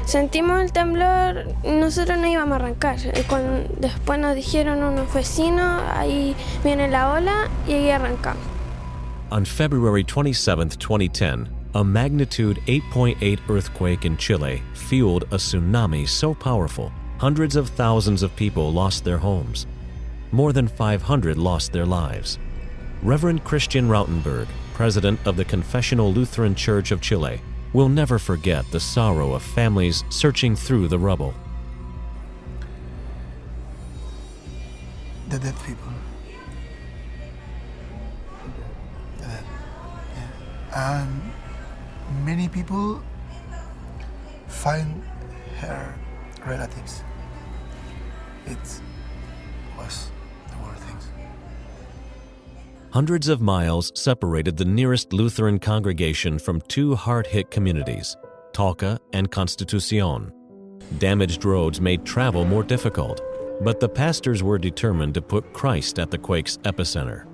Sentimos el temblor, nosotros no íbamos a arrancar. Después nos dijeron unos vecinos, ahí viene la ola y ahí arrancamos. On February 27, 2010, a magnitude 8.8 earthquake in Chile fueled a tsunami so powerful, hundreds of thousands of people lost their homes. More than 500 lost their lives. Reverend Christian Rautenberg, president of the Confessional Lutheran Church of Chile, will never forget the sorrow of families searching through the rubble. The dead people. The dead. Yeah. And many people find her relatives. It was the worst things. Hundreds of miles separated the nearest Lutheran congregation from two hard-hit communities, Talca and Constitucion. Damaged roads made travel more difficult, but the pastors were determined to put Christ at the quake's epicenter.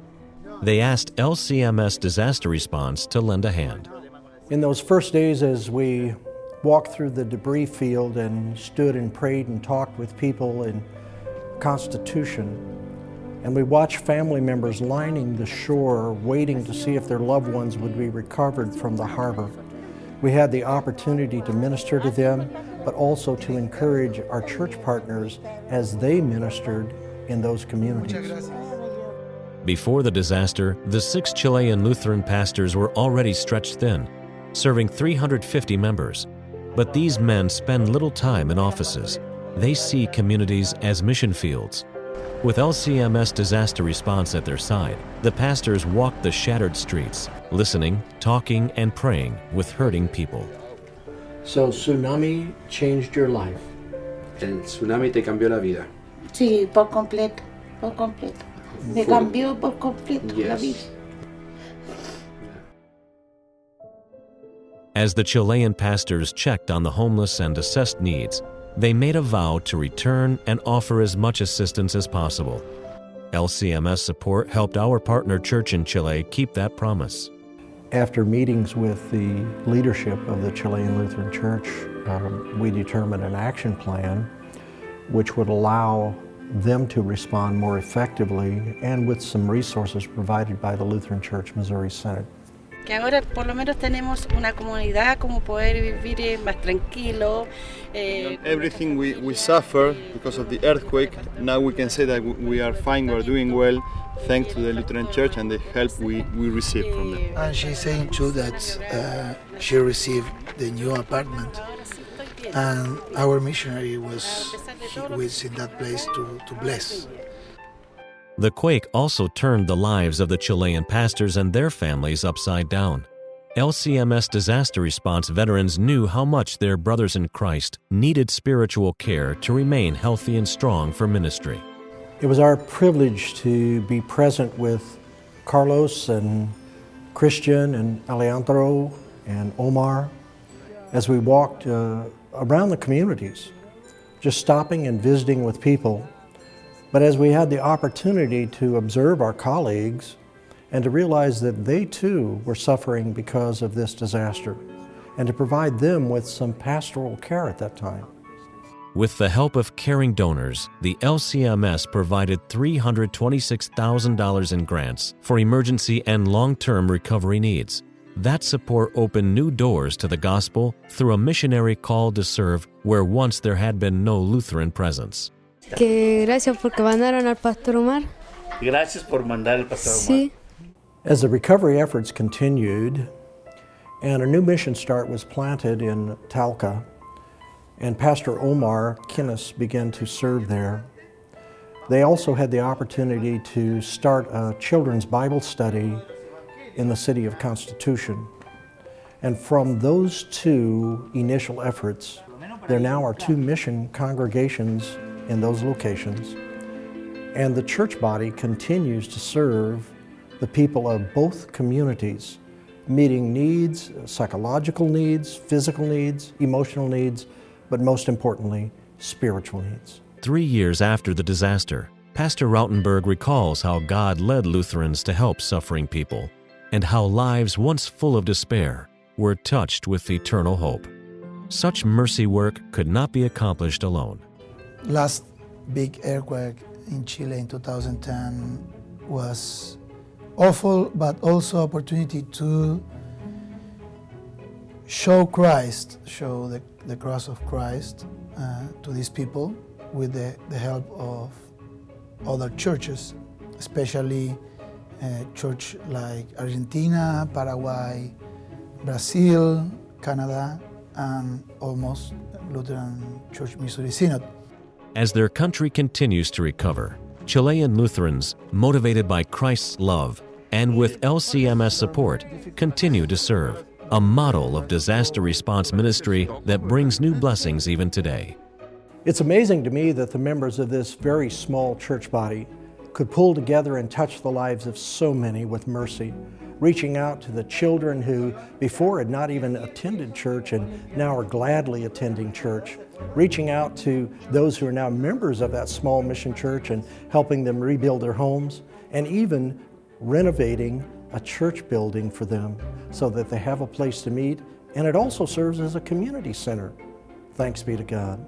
They asked LCMS Disaster Response to lend a hand. In those first days, as we walked through the debris field and stood and prayed and talked with people in Constitution, and we watched family members lining the shore, waiting to see if their loved ones would be recovered from the harbor. We had the opportunity to minister to them, but also to encourage our church partners as they ministered in those communities. Before the disaster, the 6 Chilean Lutheran pastors were already stretched thin, serving 350 members. But these men spend little time in offices. They see communities as mission fields. With LCMS Disaster Response at their side, the pastors walked the shattered streets, listening, talking, and praying with hurting people. So tsunami changed your life? El tsunami te cambió la vida. Sí, por completo, por completo. Me cambió por completo la vida. As the Chilean pastors checked on the homeless and assessed needs, they made a vow to return and offer as much assistance as possible. LCMS support helped our partner church in Chile keep that promise. After meetings with the leadership of the Chilean Lutheran Church, we determined an action plan which would allow them to respond more effectively and with some resources provided by the Lutheran Church Missouri Synod. Que ahora por lo menos tenemos una comunidad como poder vivir más tranquilo. Everything we suffer because of the earthquake, now we can say that we are fine, we are doing well, thanks to the Lutheran Church and the help we receive from them. And she's saying too that she received the new apartment, and our missionary was in that place to bless. The quake also turned the lives of the Chilean pastors and their families upside down. LCMS Disaster Response veterans knew how much their brothers in Christ needed spiritual care to remain healthy and strong for ministry. It was our privilege to be present with Carlos and Christian and Alejandro and Omar as we walked around the communities, just stopping and visiting with people. But as we had the opportunity to observe our colleagues and to realize that they too were suffering because of this disaster, and to provide them with some pastoral care at that time. With the help of caring donors, the LCMS provided $326,000 in grants for emergency and long-term recovery needs. That support opened new doors to the gospel through a missionary called to serve where once there had been no Lutheran presence. Que gracias porque mandaron al pastor Omar. Gracias por mandar al pastor Omar. Sí. As the recovery efforts continued, and a new mission start was planted in Talca, and Pastor Omar Kinnis began to serve there. They also had the opportunity to start a children's Bible study in the city of Constitution. And from those two initial efforts, there now are 2 mission congregations in those locations, and the church body continues to serve the people of both communities, meeting needs, psychological needs, physical needs, emotional needs, but most importantly, spiritual needs. 3 years after the disaster, Pastor Rautenberg recalls how God led Lutherans to help suffering people, and how lives once full of despair were touched with eternal hope. Such mercy work could not be accomplished alone. Last big earthquake in Chile in 2010 was awful, but also opportunity to show Christ, show the cross of Christ to these people with the help of other churches, especially church like Argentina, Paraguay, Brazil, Canada, and almost Lutheran Church Missouri Synod. As their country continues to recover, Chilean Lutherans, motivated by Christ's love and with LCMS support, continue to serve, a model of disaster response ministry that brings new blessings even today. It's amazing to me that the members of this very small church body could pull together and touch the lives of so many with mercy, reaching out to the children who before had not even attended church and now are gladly attending church, reaching out to those who are now members of that small mission church and helping them rebuild their homes, and even renovating a church building for them so that they have a place to meet, and it also serves as a community center. Thanks be to God.